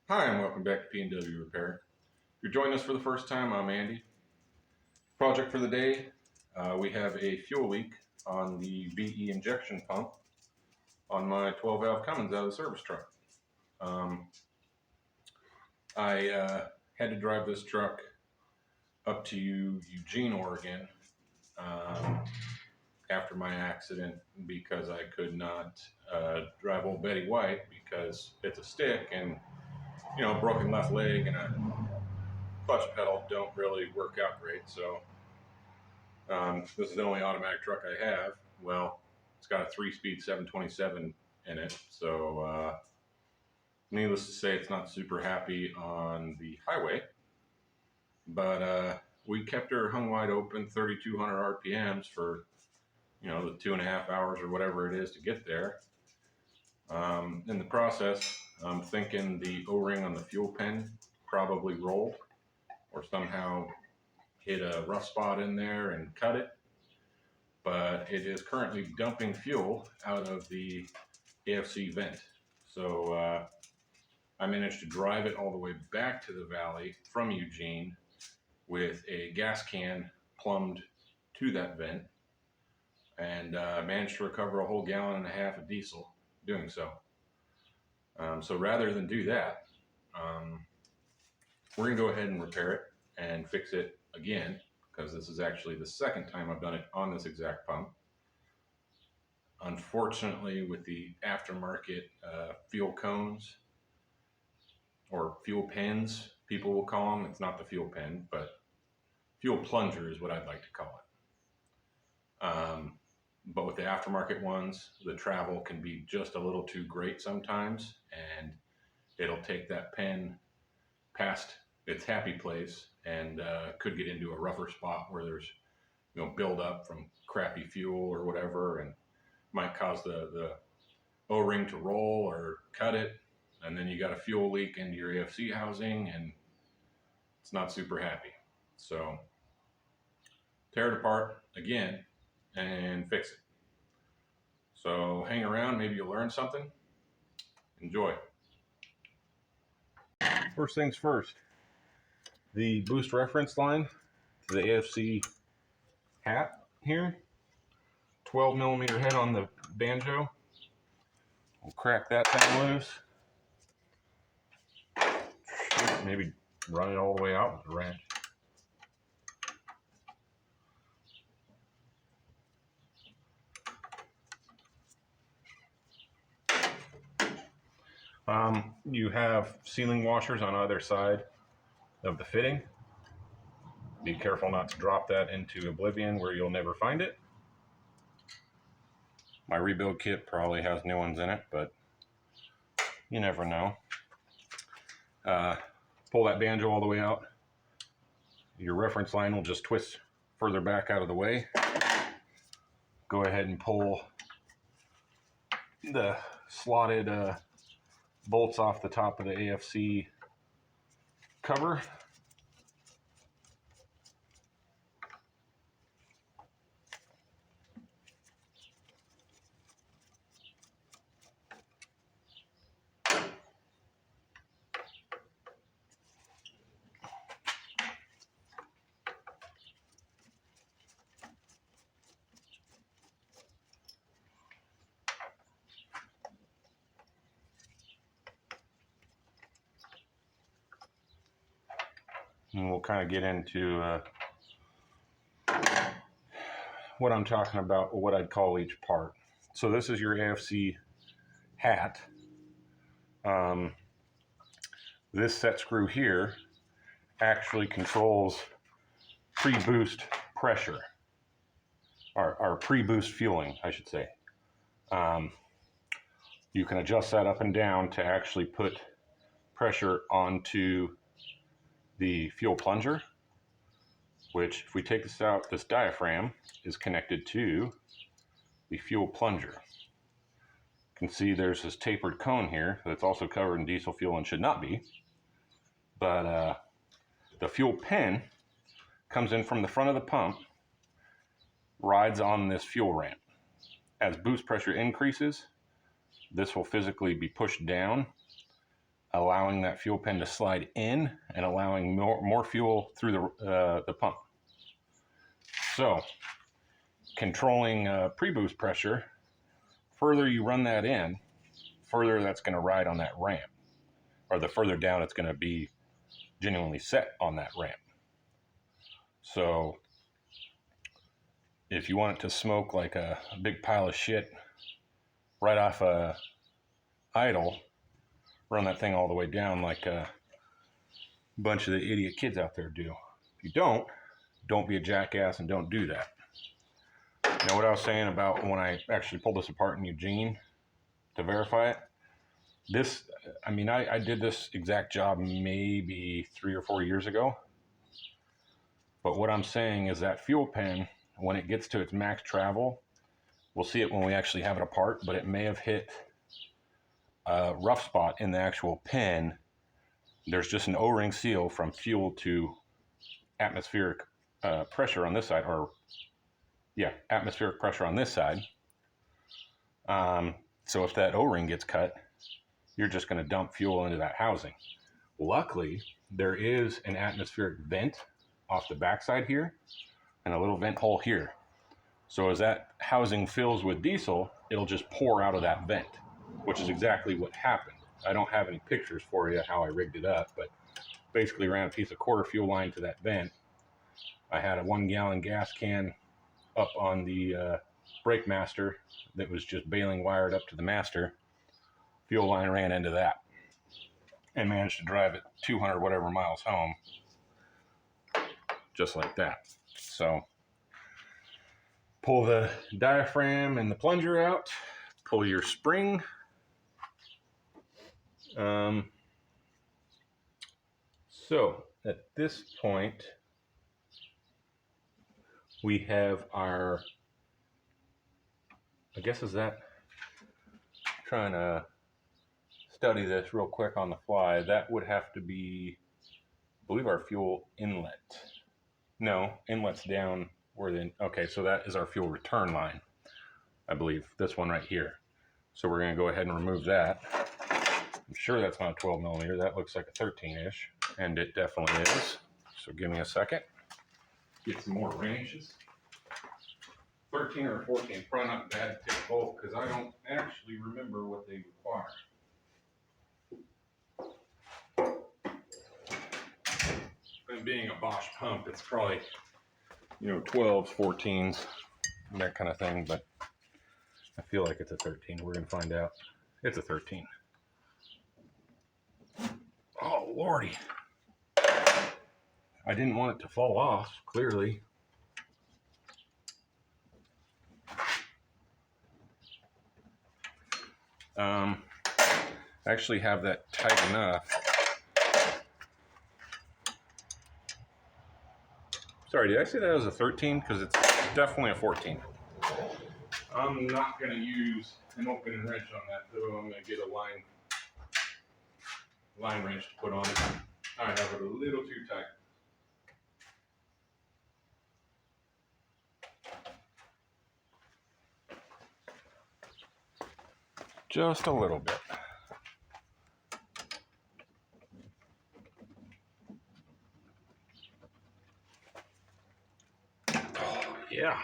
Hi, and welcome back to P&W Repair. If you're joining us for the first time, I'm Andy. Project for the day, we have a fuel leak on the VE injection pump on my 12-valve Cummins out of the service truck. I had to drive this truck up to Eugene, Oregon after my accident because I could not drive old Betty White because it's a stick and, you know, broken left leg and a clutch pedal don't really work out great. So this is the only automatic truck I have. Well, it's got a 3-speed 727 in it, so needless to say, it's not super happy on the highway. But we kept her hung wide open, 3,200 RPMs for, you know, the 2.5 hours or whatever it is to get there. In the process, I'm thinking the O-ring on the fuel pen probably rolled or somehow hit a rough spot in there and cut it. But it is currently dumping fuel out of the AFC vent. So I managed to drive it all the way back to the valley from Eugene with a gas can plumbed to that vent, and managed to recover a whole 1.5 gallons of diesel doing so. So rather than do that, we're gonna go ahead and repair it and fix it again, because this is actually the second time I've done it on this exact pump. Unfortunately, with the aftermarket fuel cones, or fuel pens, people will call them. It's not the fuel pen, but fuel plunger is what I'd like to call it. But with the aftermarket ones, the travel can be just a little too great sometimes, and it'll take that pen past its happy place and could get into a rougher spot where there's, you know, build up from crappy fuel or whatever, and might cause the O-ring to roll or cut it, and then you got a fuel leak into your AFC housing, and it's not super happy. So tear it apart again and fix it. So hang around, maybe you'll learn something. Enjoy. First things first, the boost reference line to the AFC hat here, 12mm head on the banjo. We'll crack that down loose. Maybe run it all the way out with the wrench. You have sealing washers on either side of the fitting. Be careful not to drop that into oblivion where you'll never find it. My rebuild kit probably has new ones in it, but you never know. Pull that banjo all the way out. Your reference line will just twist further back out of the way. Go ahead and pull the slotted bolts off the top of the AFC cover. And we'll kind of get into what I'm talking about, or what I'd call each part. So this is your AFC hat. This set screw here actually controls pre-boost pressure, or pre-boost fueling, I should say. You can adjust that up and down to actually put pressure onto the fuel plunger, which, if we take this out, this diaphragm is connected to the fuel plunger. You can see there's this tapered cone here that's also covered in diesel fuel and should not be. But the fuel pen comes in from the front of the pump, rides on this fuel ramp. As boost pressure increases, this will physically be pushed down allowing that fuel pen to slide in and allowing more fuel through the pump. So controlling pre-boost pressure, further you run that in, further that's going to ride on that ramp, or the further down it's going to be genuinely set on that ramp. So if you want it to smoke like a big pile of shit right off a idle, run that thing all the way down like a bunch of the idiot kids out there do. If you don't be a jackass and don't do that. Now, what I was saying about when I actually pulled this apart in Eugene to verify it, this, I mean, I did this exact job maybe 3 or 4 years ago. But what I'm saying is that fuel pen, when it gets to its max travel, we'll see it when we actually have it apart, but it may have hit a rough spot in the actual pen. There's just an O-ring seal from fuel to atmospheric pressure on this side, or yeah, atmospheric pressure on this side. So if that O-ring gets cut, you're just going to dump fuel into that housing. Luckily, there is an atmospheric vent off the backside here and a little vent hole here. So as that housing fills with diesel, it'll just pour out of that vent, which is exactly what happened. I don't have any pictures for you how I rigged it up, but basically ran a piece of quarter fuel line to that vent. I had a 1 gallon gas can up on the brake master that was just baling wired up to the master. Fuel line ran into that and managed to drive it 200 whatever miles home just like that. So pull the diaphragm and the plunger out, pull your spring. So at this point, we have our, I guess is that, trying to study this real quick on the fly, that would have to be, I believe, our fuel inlet. No, inlet's down where the, okay, so that is our fuel return line, I believe, this one right here. So we're going to go ahead and remove that. I'm sure that's not a 12 millimeter. That looks like a 13-ish, and it definitely is. So give me a second. Get some more wrenches. 13 or 14, probably not bad to take both because I don't actually remember what they require. And being a Bosch pump, it's probably, 12s, 14s, that kind of thing, but I feel like it's a 13. We're going to find out. It's a 13. Oh, Lordy. I didn't want it to fall off, clearly. I actually have that tight enough. Sorry, did I say that was a 13? Because it's definitely a 14. I'm not going to use an opening wrench on that, though. I'm going to get a line wrench to put on it. I have it a little too tight. Just a little bit. Oh, yeah.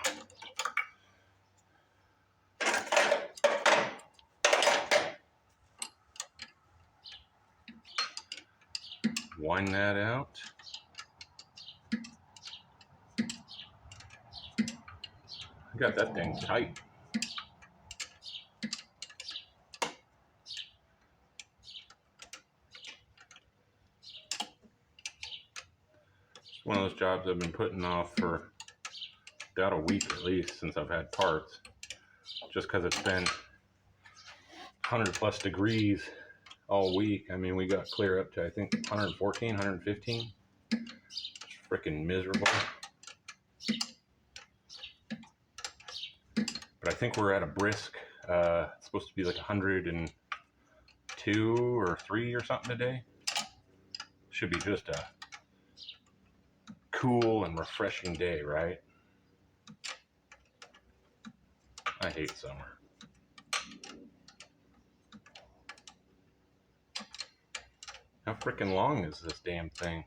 Wind that out. I got that thing tight. It's one of those jobs I've been putting off for about a week at least since I've had parts. Just because it's been 100 plus degrees all week. I mean, we got clear up to, I think, 114, 115. It's freaking miserable. But I think we're at a brisk, it's supposed to be like 102 or 3 or something today. Should be just a cool and refreshing day, right? I hate summer. How freaking long is this damn thing?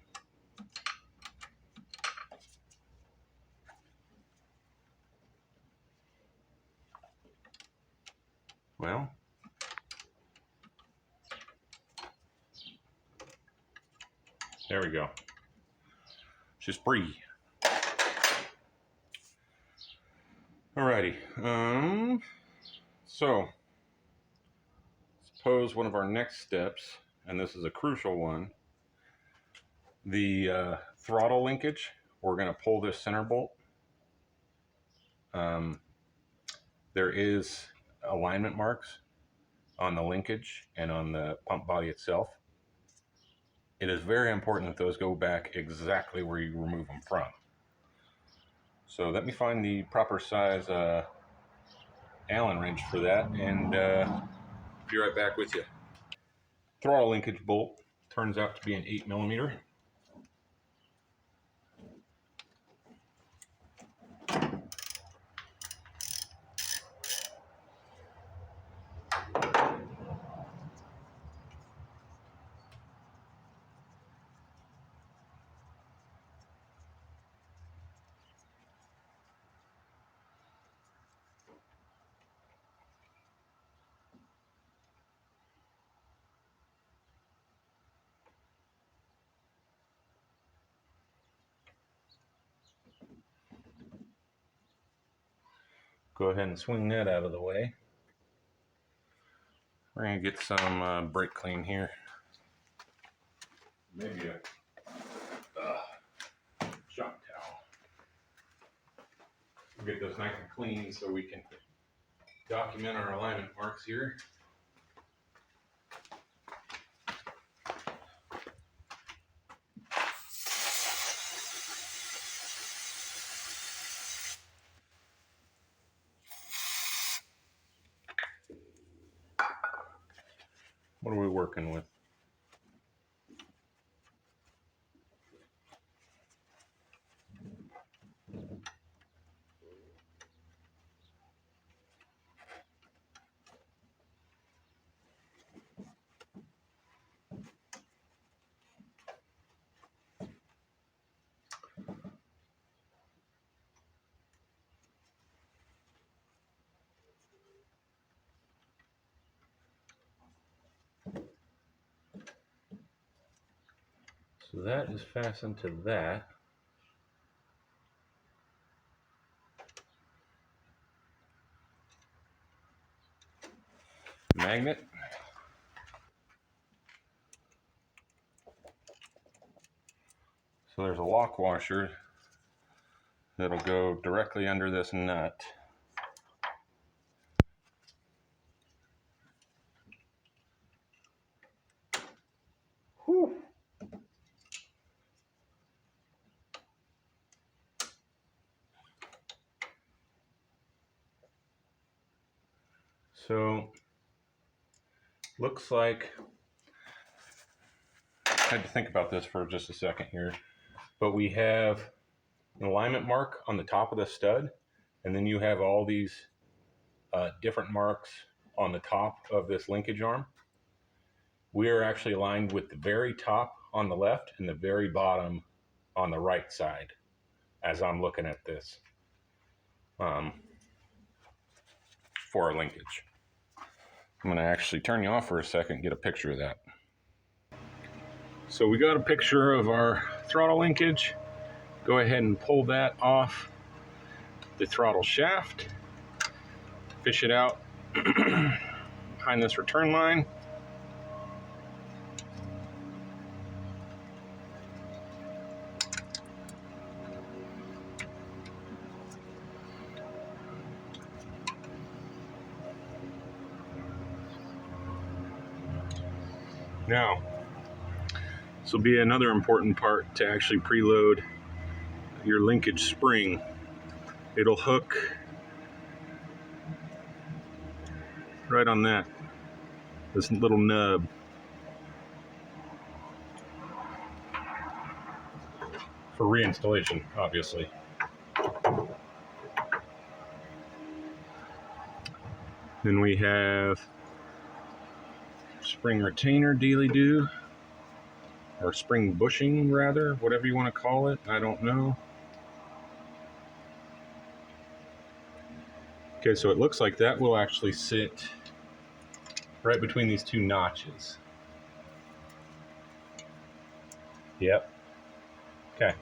Well, there we go. She's free. Alrighty. So suppose one of our next steps, and this is a crucial one, the throttle linkage. We're going to pull this center bolt. There is alignment marks on the linkage and on the pump body itself. It is very important that those go back exactly where you remove them from. So let me find the proper size Allen wrench for that, and be right back with you. Throttle linkage bolt turns out to be an 8mm. Go ahead and swing that out of the way. We're going to get some brake clean here. Maybe a shop towel. We'll get those nice and clean so we can document our alignment marks here. What are we working with? So that is fastened to that. Magnet. So there's a lock washer that'll go directly under this nut. Whew. So looks like, I had to think about this for just a second here, but we have an alignment mark on the top of the stud, and then you have all these different marks on the top of this linkage arm. We are actually aligned with the very top on the left and the very bottom on the right side as I'm looking at this for our linkage. I'm going to actually turn you off for a second and get a picture of that. So we got a picture of our throttle linkage. Go ahead and pull that off the throttle shaft. Fish it out behind this return line. Now, this will be another important part to actually preload your linkage spring. It'll hook right on that, this little nub. For reinstallation, obviously. Then we have spring retainer dealy-doo. or spring bushing rather, whatever you want to call it. I don't know. Okay, so it looks like that will actually sit right between these two notches. Yep. Okay.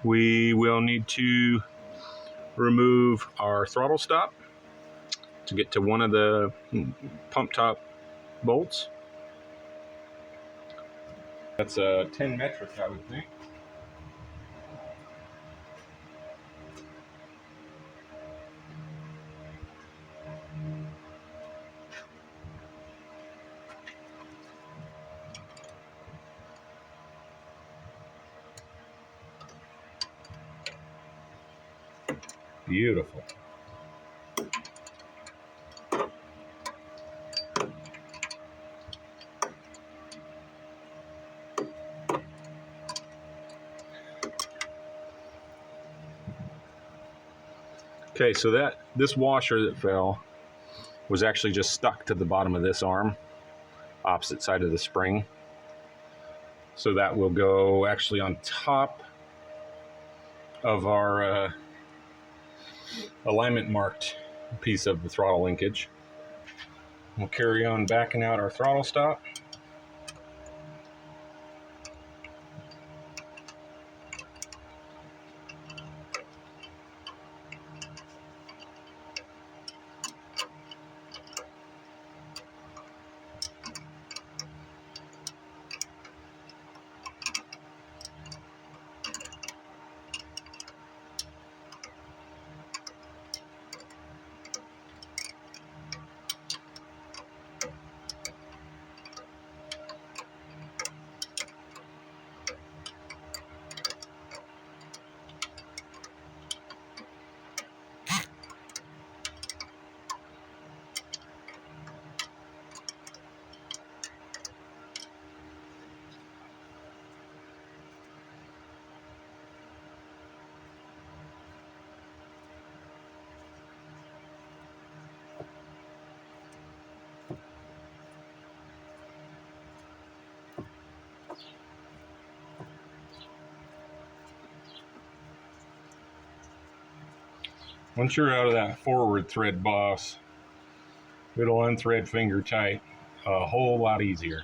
We will need to remove our throttle stop to get to one of the pump top bolts. That's a 10 metric, I would think. Beautiful. Okay, so this washer that fell was actually just stuck to the bottom of this arm, opposite side of the spring. So that will go actually on top of our alignment marked piece of the throttle linkage. We'll carry on backing out our throttle stop. Once you're out of that forward thread boss, it'll unthread finger tight a whole lot easier.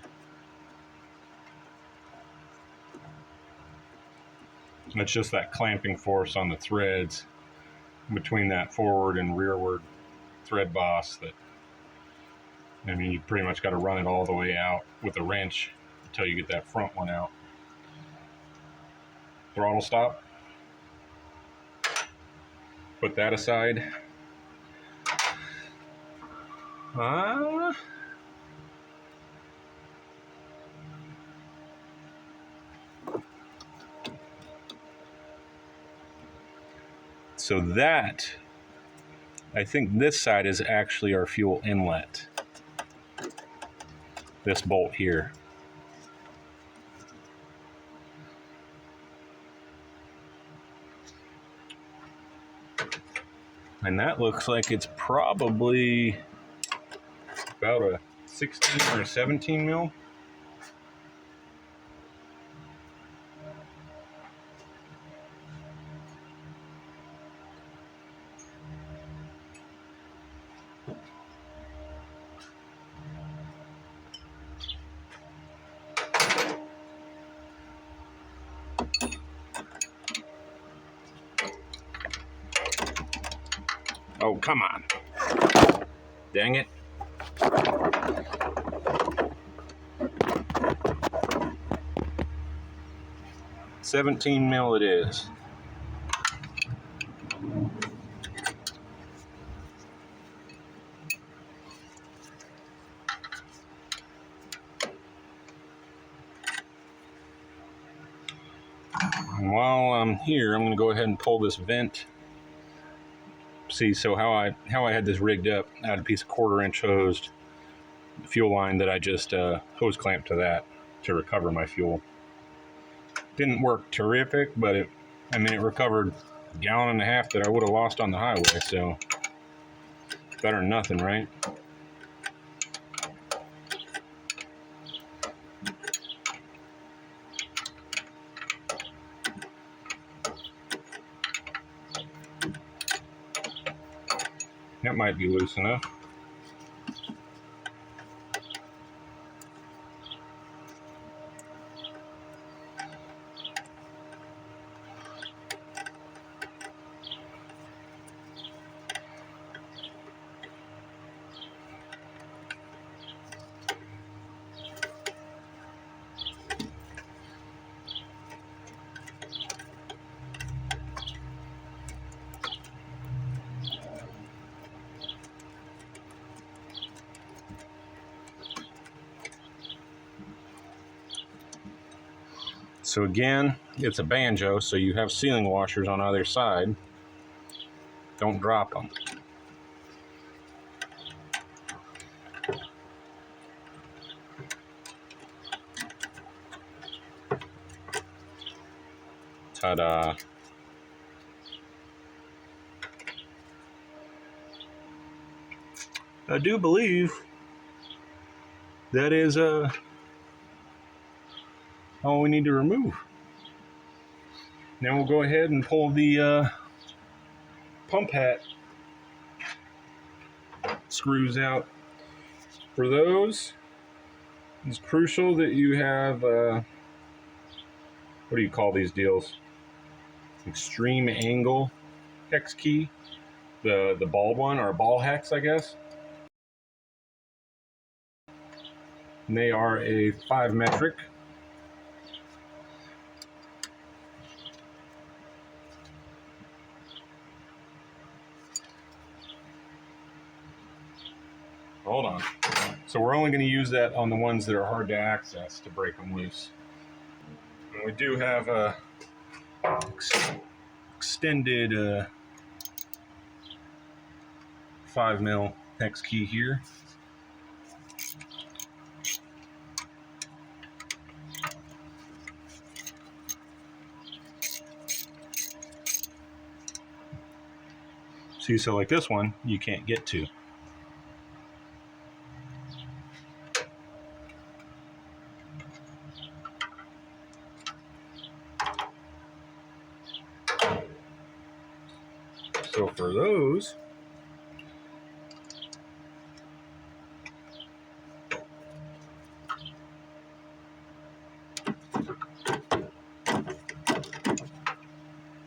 It's just that clamping force on the threads between that forward and rearward thread boss that, I mean, you pretty much got to run it all the way out with a wrench until you get that front one out. Throttle stop. Put that aside. So that, I think this side is actually our fuel inlet. This bolt here. And that looks like it's probably about a 16 or a 17 mil. Oh, come on. Dang it. $17 mil it is. And while I'm here, I'm going to go ahead and pull this vent. See, so how I had this rigged up, I had a piece of 1/4-inch hosed fuel line that I just hose clamped to that to recover my fuel. Didn't work terrific, but it recovered a gallon and a half that I would have lost on the highway, so better than nothing, right? That might be loose enough. So again, it's a banjo, so you have sealing washers on either side. Don't drop them. Ta-da! I do believe that is all we need to remove. Now we'll go ahead and pull the pump hat screws out. For those, it's crucial that you have, what do you call these deals? Extreme angle hex key, the ball one, or ball hex, I guess. And they are a 5 metric. Hold on. So we're only going to use that on the ones that are hard to access to break them loose. And we do have a extended 5 mil hex key here. See, so like this one, you can't get to. So for those,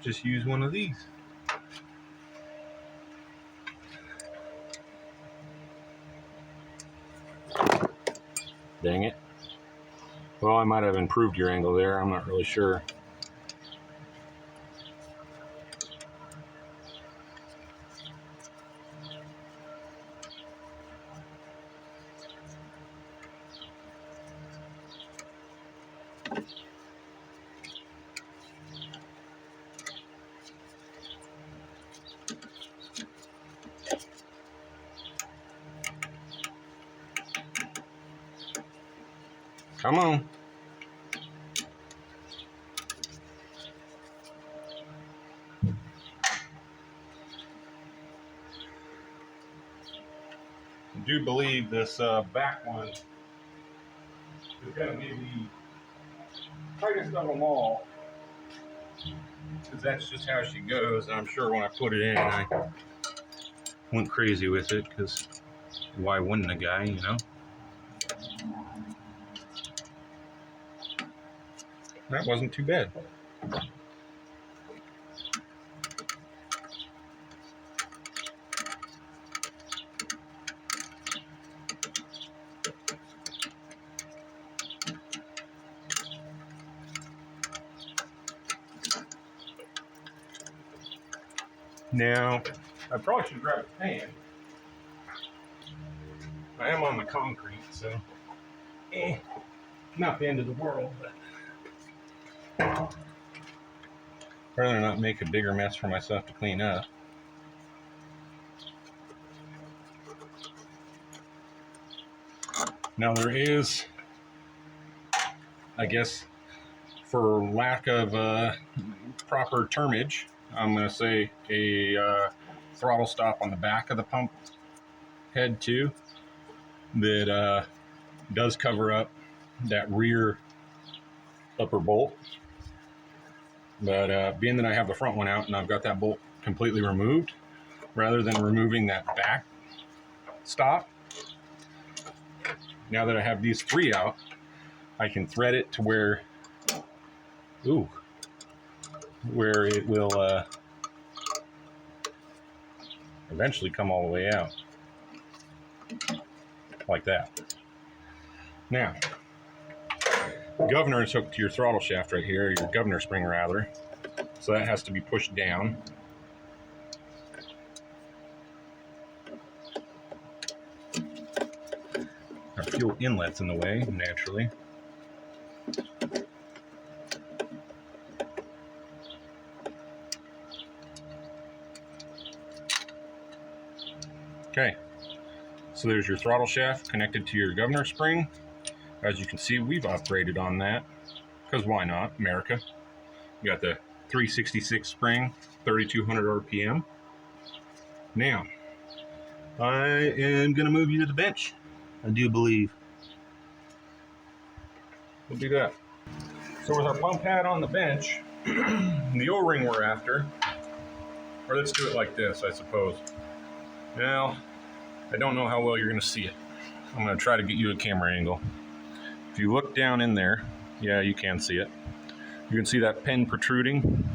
just use one of these. Dang it. Well, I might have improved your angle there. I'm not really sure. Come on. I do believe this back one is going to be the tightest of them all, because that's just how she goes. And I'm sure when I put it in, I went crazy with it, because why wouldn't a guy, you know? That wasn't too bad. Now, I probably should grab a pan. I am on the concrete, so not the end of the world, but rather not make a bigger mess for myself to clean up. Now there is, I guess, for lack of proper termage, I'm going to say a throttle stop on the back of the pump head too, that does cover up that rear upper bolt. But being that I have the front one out and I've got that bolt completely removed, rather than removing that back stop. Now that I have these 3 out, I can thread it to where, where it will eventually come all the way out, like that. Now, the governor is hooked to your throttle shaft right here, your governor spring rather, so that has to be pushed down. Our fuel inlet's in the way, naturally. Okay, so there's your throttle shaft connected to your governor spring. As you can see, we've upgraded on that, because why not, America? You got the 366 spring, 3200 RPM. Now, I am going to move you to the bench, I do believe. We'll do that. So with our pump pad on the bench, the O-ring we're after, or let's do it like this, I suppose. Now, I don't know how well you're going to see it. I'm going to try to get you a camera angle. If you look down in there, yeah, you can see it. You can see that pin protruding.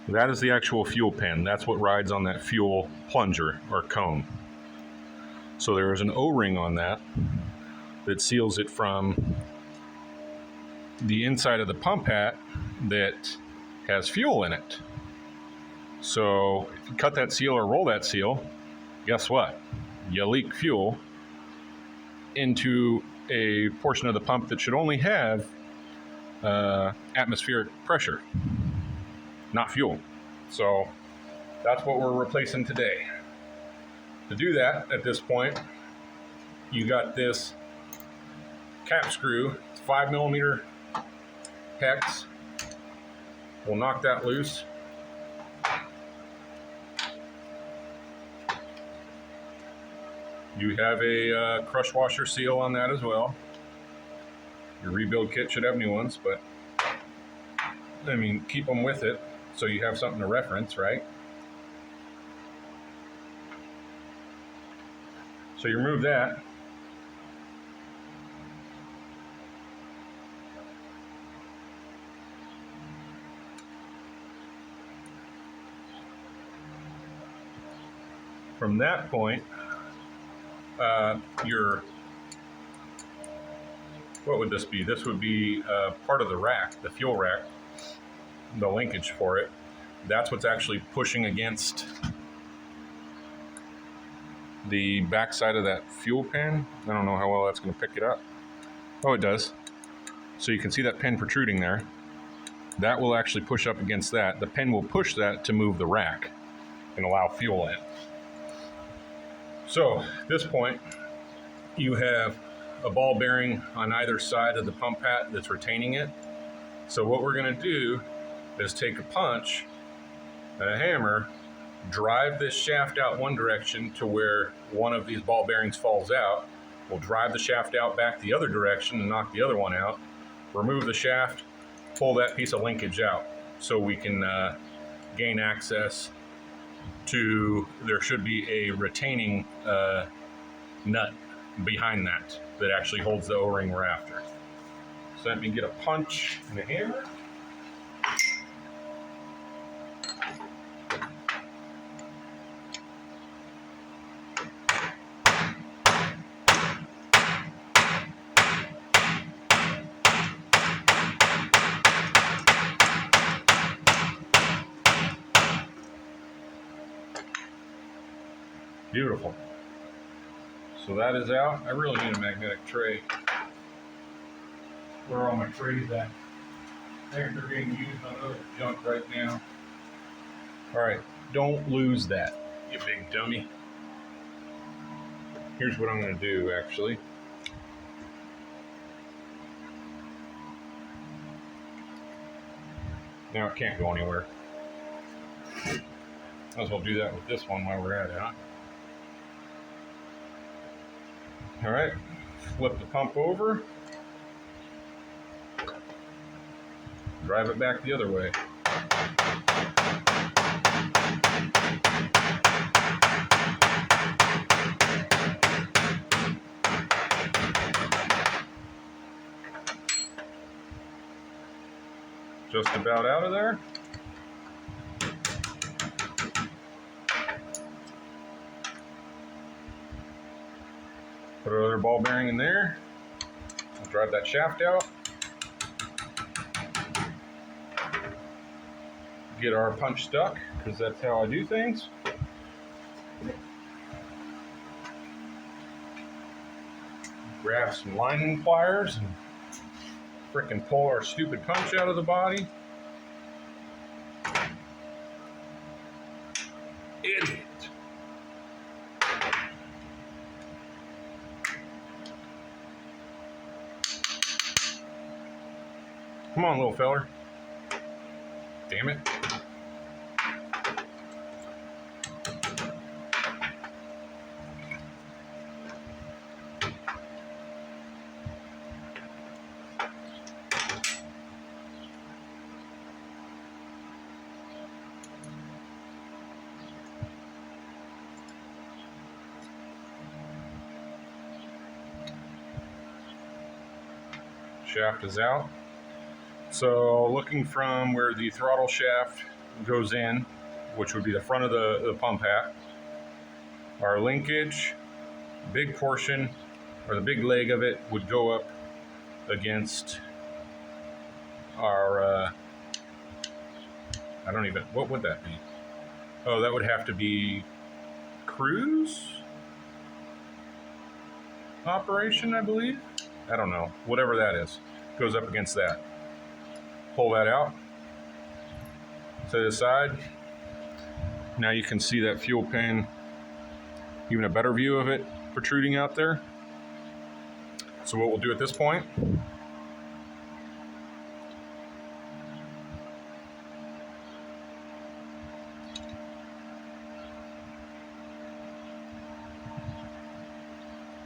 That is the actual fuel pin. That's what rides on that fuel plunger or cone. So there is an O-ring on that that seals it from the inside of the pump hat that has fuel in it. So if you cut that seal or roll that seal, guess what? You leak fuel into a portion of the pump that should only have atmospheric pressure, not fuel. So that's what we're replacing today. To do that, at this point, you got this cap screw, 5mm hex. We'll knock that loose. You have a crush washer seal on that as well. Your rebuild kit should have new ones, but I mean, keep them with it so you have something to reference, right? So you remove that. From that point, what would this be? This would be part of the rack, the fuel rack, the linkage for it. That's what's actually pushing against the backside of that fuel pan. I don't know how well that's going to pick it up. Oh, it does. So you can see that pin protruding there. That will actually push up against that. The pin will push that to move the rack and allow fuel in. So at this point, you have a ball bearing on either side of the pump hat that's retaining it. So what we're going to do is take a punch and a hammer, drive this shaft out one direction to where one of these ball bearings falls out. We'll drive the shaft out back the other direction and knock the other one out. Remove the shaft, pull that piece of linkage out so we can gain access to, there should be a retaining nut behind that actually holds the O-ring we're after. So let me get a punch and a hammer. Beautiful. So that is out. I really need a magnetic tray. Where are all my trays at? I think they're being used on other junk right now. All right, don't lose that, you big dummy. Here's what I'm going to do, actually. Now it can't go anywhere. Might as well do that with this one while we're at it, huh? All right, flip the pump over, drive it back the other way. just about out of there. Put our other ball bearing in there. I'll drive that shaft out. Get our punch stuck, because that's how I do things. Grab some lining pliers and frickin' pull our stupid punch out of the body. Idiot. Come on, little feller. Damn it. Shaft is out. So looking from where the throttle shaft goes in, which would be the front of the pump hat, our linkage, big portion, or the big leg of it would go up against our, what would that be? Oh, that would have to be cruise operation, I believe. I don't know, whatever that is, goes up against that. Pull that out to the side. Now you can see that fuel pan, even a better view of it protruding out there. So what we'll do at this point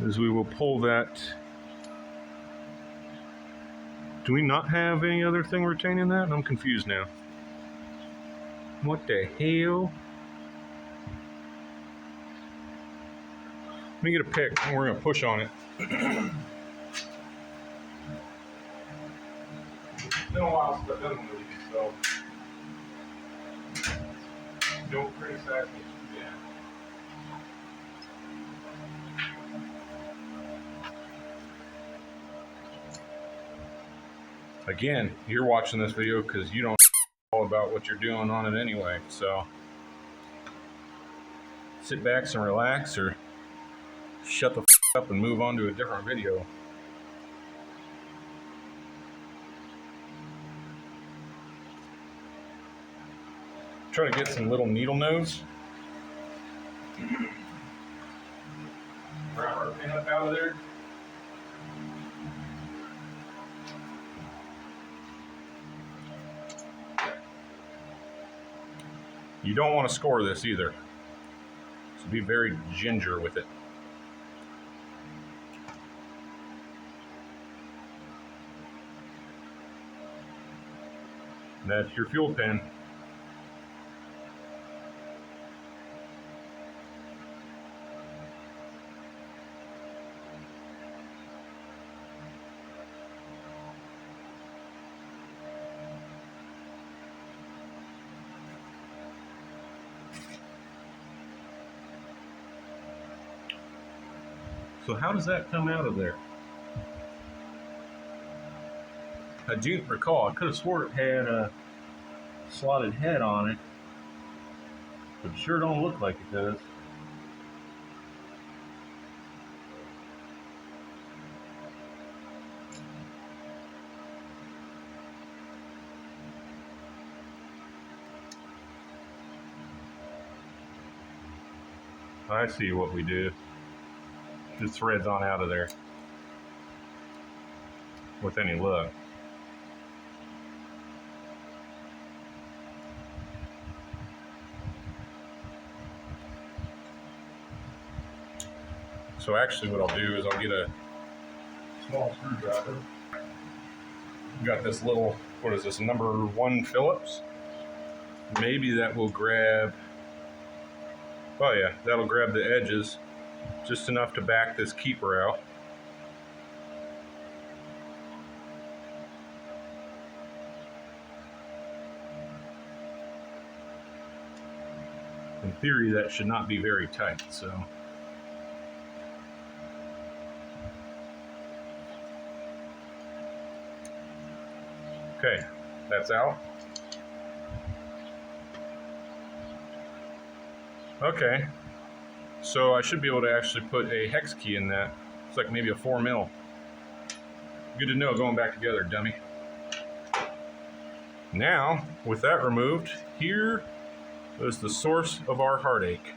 is we will pull that. Do we not have any other thing retaining that? I'm confused now. What the hell? Let me get a pick and we're gonna push on it. It's been a while since I've done one of these, so don't criticize me. Again, you're watching this video because you don't know all about what you're doing on it anyway, so sit back and relax, or shut the up and move on to a different video. Try to get some little needle nose. Grab our pin up out of there. You don't want to score this either, so be very ginger with it. And that's your fuel pin. So how does that come out of there? I do recall, I could have swore it had a slotted head on it, but it sure don't look like it does. I see what we do. Just threads on out of there with any luck. So actually what I'll do is I'll get a small screwdriver. Got this little, what is this, number 1 Phillips? Maybe that will grab, oh yeah, that'll grab the edges just enough to back this keeper out. in theory, that should not be very tight, so. Okay, that's out. Okay, so I should be able to actually put a hex key in that. It's like maybe a 4mm. Good to know, going back together, dummy. Now, with that removed, here is the source of our heartache.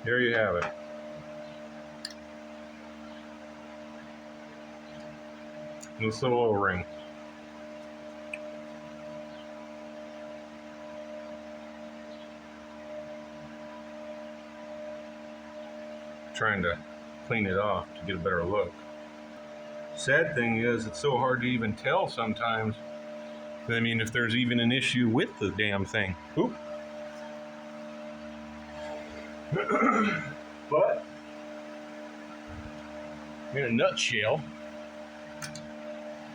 There you have it. This little O-ring. Trying to clean it off to get a better look. Sad thing is, it's so hard to even tell sometimes. I mean, if there's even an issue with the damn thing. Oop. But in a nutshell,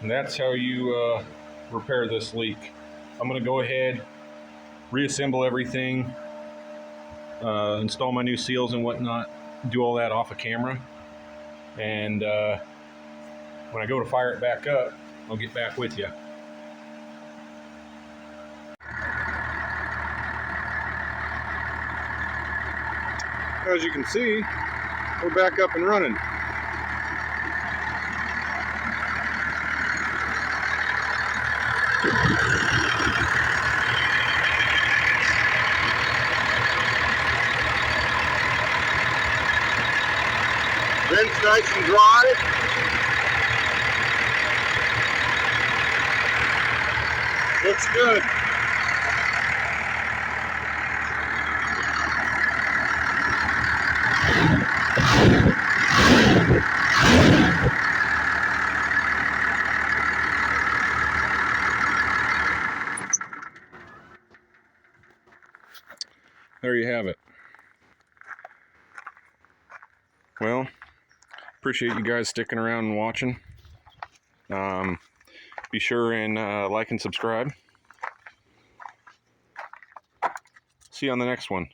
that's how you repair this leak. I'm going to go ahead, reassemble everything, install my new seals and whatnot, do all that off of camera, and when I go to fire it back up, I'll get back with you. As you can see, we're back up and running. Vent's nice and dry. Looks good. There you have it. Well, appreciate you guys sticking around and watching. Be sure and like and subscribe. See you on the next one.